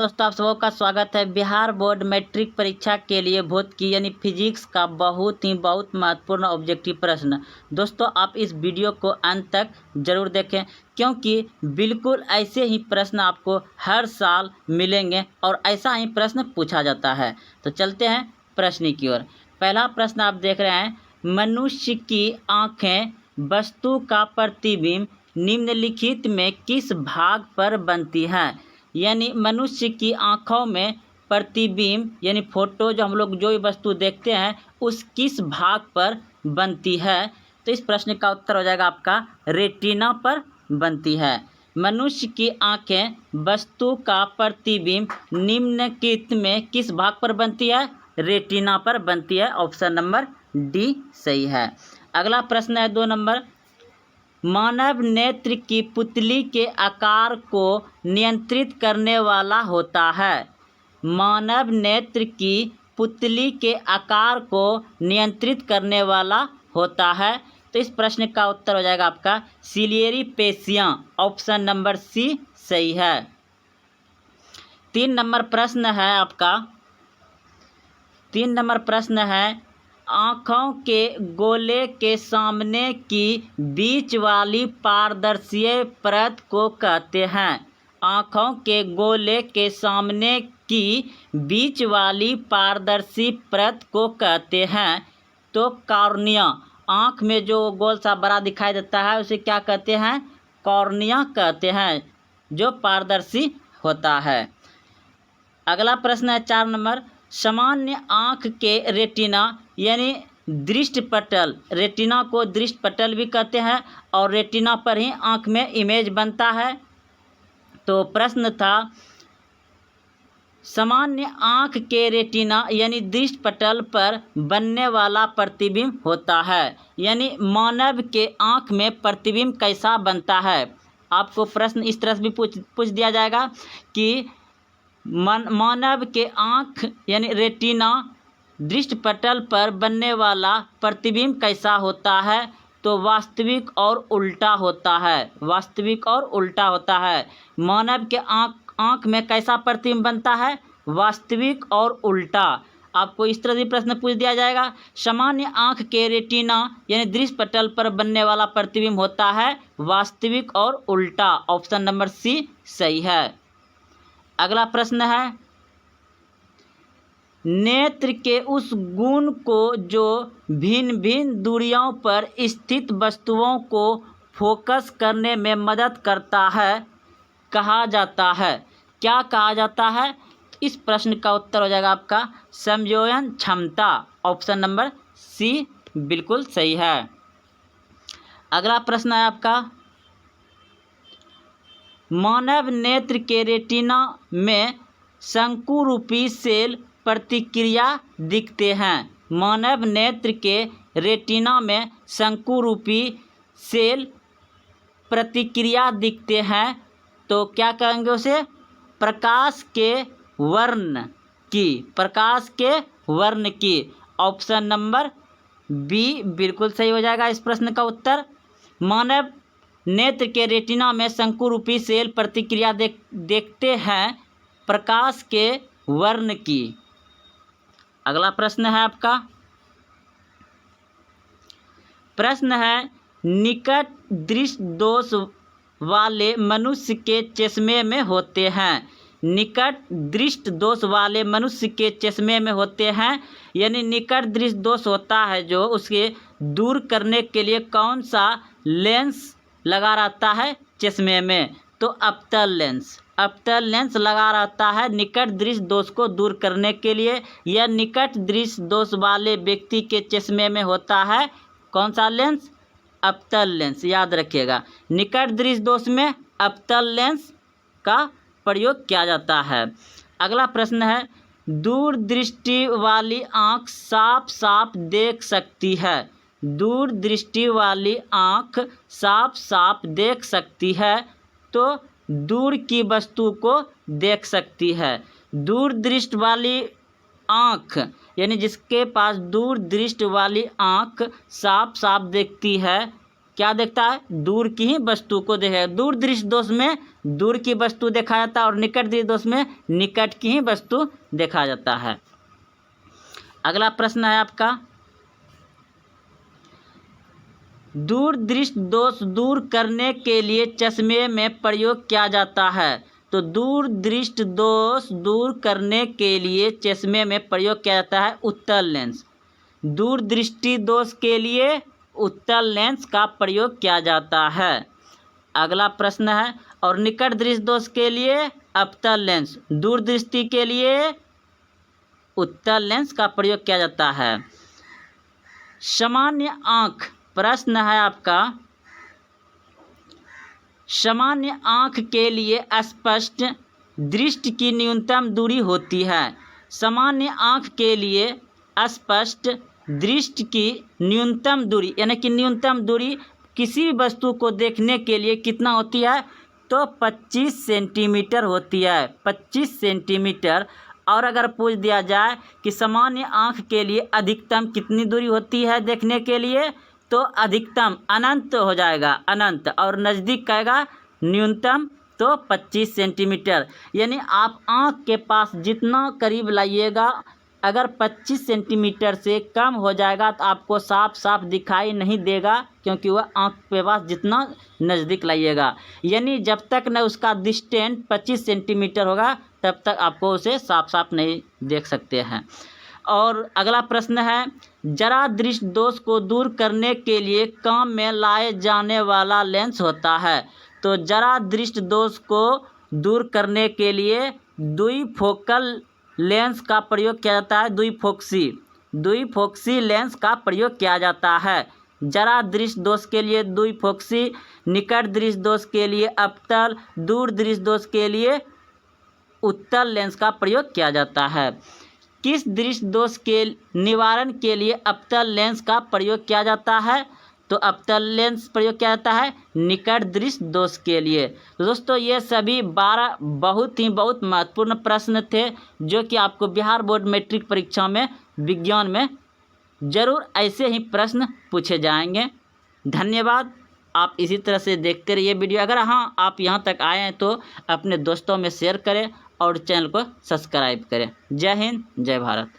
दोस्तों, आप सबों का स्वागत है। बिहार बोर्ड मैट्रिक परीक्षा के लिए भौतिकी यानी फिजिक्स का बहुत महत्वपूर्ण ऑब्जेक्टिव प्रश्न। दोस्तों, आप इस वीडियो को अंत तक जरूर देखें, क्योंकि बिल्कुल ऐसे ही प्रश्न आपको हर साल मिलेंगे और ऐसा ही प्रश्न पूछा जाता है। तो चलते हैं प्रश्न की ओर। पहला प्रश्न आप देख रहे हैं, मनुष्य की आँखें वस्तु का प्रतिबिंब निम्नलिखित में किस भाग पर बनती हैं। यानी मनुष्य की आँखों में प्रतिबिंब यानी फोटो जो हम लोग जो वस्तु देखते हैं उस किस भाग पर बनती है। तो इस प्रश्न का उत्तर हो जाएगा आपका रेटिना पर बनती है। मनुष्य की आँखें वस्तु का प्रतिबिंब निम्नलिखित में किस भाग पर बनती है, रेटिना पर बनती है। ऑप्शन नंबर डी सही है। अगला प्रश्न है 2 नंबर, मानव नेत्र की पुतली के आकार को नियंत्रित करने वाला होता है। मानव नेत्र की पुतली के आकार को नियंत्रित करने वाला होता है। तो इस प्रश्न का उत्तर हो जाएगा आपका सिलियरी पेशियाँ। ऑप्शन नंबर सी सही है। 3 नंबर प्रश्न है आपका, 3 नंबर प्रश्न है, आँखों के गोले के सामने की बीच वाली पारदर्शी परत को कहते हैं। आँखों के गोले के सामने की बीच वाली पारदर्शी परत को कहते हैं। तो कॉर्निया, आँख में जो गोल सा बड़ा दिखाई देता है उसे क्या कहते हैं, कॉर्निया कहते हैं, जो पारदर्शी होता है। अगला प्रश्न है 4 नंबर, सामान्य आँख के रेटिना यानी दृष्टिपटल, रेटिना को दृष्टिपटल भी कहते हैं और रेटिना पर ही आँख में इमेज बनता है। तो प्रश्न था, सामान्य आँख के रेटिना यानी दृष्टिपटल पर बनने वाला प्रतिबिंब होता है। यानी मानव के आँख में प्रतिबिंब कैसा बनता है। आपको प्रश्न इस तरह से भी पूछ दिया जाएगा कि मानव के आँख यानी रेटिना दृष्टिपटल पर बनने वाला प्रतिबिंब कैसा होता है। तो वास्तविक और उल्टा होता है, वास्तविक और उल्टा होता है। मानव के आँख में कैसा प्रतिबिंब बनता है, वास्तविक और उल्टा। आपको इस तरह से प्रश्न पूछ दिया जाएगा, सामान्य आँख के रेटिना यानी दृष्टिपटल पर बनने वाला प्रतिबिंब होता है वास्तविक और उल्टा। ऑप्शन नंबर सी सही है। अगला प्रश्न है, नेत्र के उस गुण को जो भिन्न भिन्न दूरियों पर स्थित वस्तुओं को फोकस करने में मदद करता है कहा जाता है। क्या कहा जाता है। इस प्रश्न का उत्तर हो जाएगा आपका संयोजन क्षमता। ऑप्शन नंबर सी बिल्कुल सही है। अगला प्रश्न है आपका, मानव नेत्र के रेटिना में शंकुरूपी सेल प्रतिक्रिया दिखते हैं। मानव नेत्र के रेटिना में शंकुरूपी सेल प्रतिक्रिया दिखते हैं। तो क्या कहेंगे उसे, प्रकाश के वर्ण की, प्रकाश के वर्ण की। ऑप्शन नंबर बी बिल्कुल सही हो जाएगा इस प्रश्न का उत्तर। मानव नेत्र के रेटिना में शंकुरूपी सेल प्रतिक्रिया देखते हैं प्रकाश के वर्ण की। अगला प्रश्न है आपका, प्रश्न है, निकट दृष्टि दोष वाले मनुष्य के चश्मे में होते हैं। निकट दृष्टि दोष वाले मनुष्य के चश्मे में होते हैं। यानी निकट दृष्टि दोष होता है जो, उसके दूर करने के लिए कौन सा लेंस लगा रहता है चश्मे में। तो अवतल लेंस, अवतल लेंस लगा रहता है निकट दृष्टि दोष को दूर करने के लिए। यह निकट दृष्टि दोष वाले व्यक्ति के चश्मे में होता है कौन सा लेंस, अवतल लेंस। याद रखिएगा, निकट दृष्टि दोष में अवतल लेंस का प्रयोग किया जाता है। अगला प्रश्न है, दूर दृष्टि वाली आँख साफ साफ देख सकती है। दूर दृष्टि वाली आँख साफ साफ देख सकती है। तो दूर की वस्तु को देख सकती है। दूर दृष्टि वाली आँख यानी जिसके पास दूर दृष्टि वाली आँख साफ साफ देखती है क्या देखता है, दूर की ही वस्तु को देखेगा। दूर दृष्टि दोष में दूर की वस्तु देखा जाता है और निकट दृष्टि दोष में निकट की ही वस्तु देखा जाता है। अगला प्रश्न है आपका, दूर दृष्टि दोष दूर करने के लिए चश्मे में प्रयोग किया जाता है। तो दूर दृष्टि दोष दूर करने के लिए चश्मे में प्रयोग किया जाता है उत्तल लेंस। दूर दृष्टि दोष के लिए उत्तल लेंस का प्रयोग किया जाता है। अगला प्रश्न है, और निकट दृष्टि दोष के लिए अवतल लेंस, दूर दृष्टि के लिए उत्तल लेंस का प्रयोग किया जाता है। सामान्य आँख, प्रश्न है आपका, सामान्य आँख के लिए स्पष्ट दृष्टि की न्यूनतम दूरी होती है। सामान्य आँख के लिए स्पष्ट दृष्टि की न्यूनतम दूरी यानी कि न्यूनतम दूरी किसी भी वस्तु को देखने के लिए कितना होती है, तो 25 सेंटीमीटर होती है, 25 सेंटीमीटर। और अगर पूछ दिया जाए कि सामान्य आँख के लिए अधिकतम कितनी दूरी होती है देखने के लिए, तो अधिकतम अनंत हो जाएगा, अनंत, और नज़दीक कहेगा न्यूनतम, तो 25 सेंटीमीटर। यानी आप आँख के पास जितना करीब लाइएगा, अगर 25 सेंटीमीटर से कम हो जाएगा तो आपको साफ साफ दिखाई नहीं देगा, क्योंकि वह आँख के पास जितना नज़दीक लाइएगा। यानी जब तक न उसका डिस्टेंस 25 सेंटीमीटर होगा तब तक आपको उसे साफ साफ नहीं देख सकते हैं। और अगला प्रश्न है, जरा दृष्टि दोष को दूर करने के लिए काम में लाए जाने वाला लेंस होता है। तो जरा दृष्टि दोष को दूर करने के लिए द्विफोकल लेंस का प्रयोग किया जाता है, द्विफोक्सी लेंस का प्रयोग किया जाता है। जरा दृष्टि दोष के लिए द्विफोक्सी, निकट दृष्टि दोष के लिए अवतल, दूर दृष्टि दोष के लिए उत्तल लेंस का प्रयोग किया जाता है। किस दृष्टि दोष के निवारण के लिए अवतल लेंस का प्रयोग किया जाता है, तो अवतल लेंस प्रयोग किया जाता है निकट दृष्टि दोष के लिए। तो दोस्तों ये सभी 12 बहुत महत्वपूर्ण प्रश्न थे, जो कि आपको बिहार बोर्ड मैट्रिक परीक्षा में विज्ञान में ज़रूर ऐसे ही प्रश्न पूछे जाएंगे। धन्यवाद। आप इसी तरह से देखते रहिए वीडियो। अगर हाँ आप यहाँ तक आए हैं तो अपने दोस्तों में शेयर करें और चैनल को सब्सक्राइब करें। जय हिंद, जय भारत।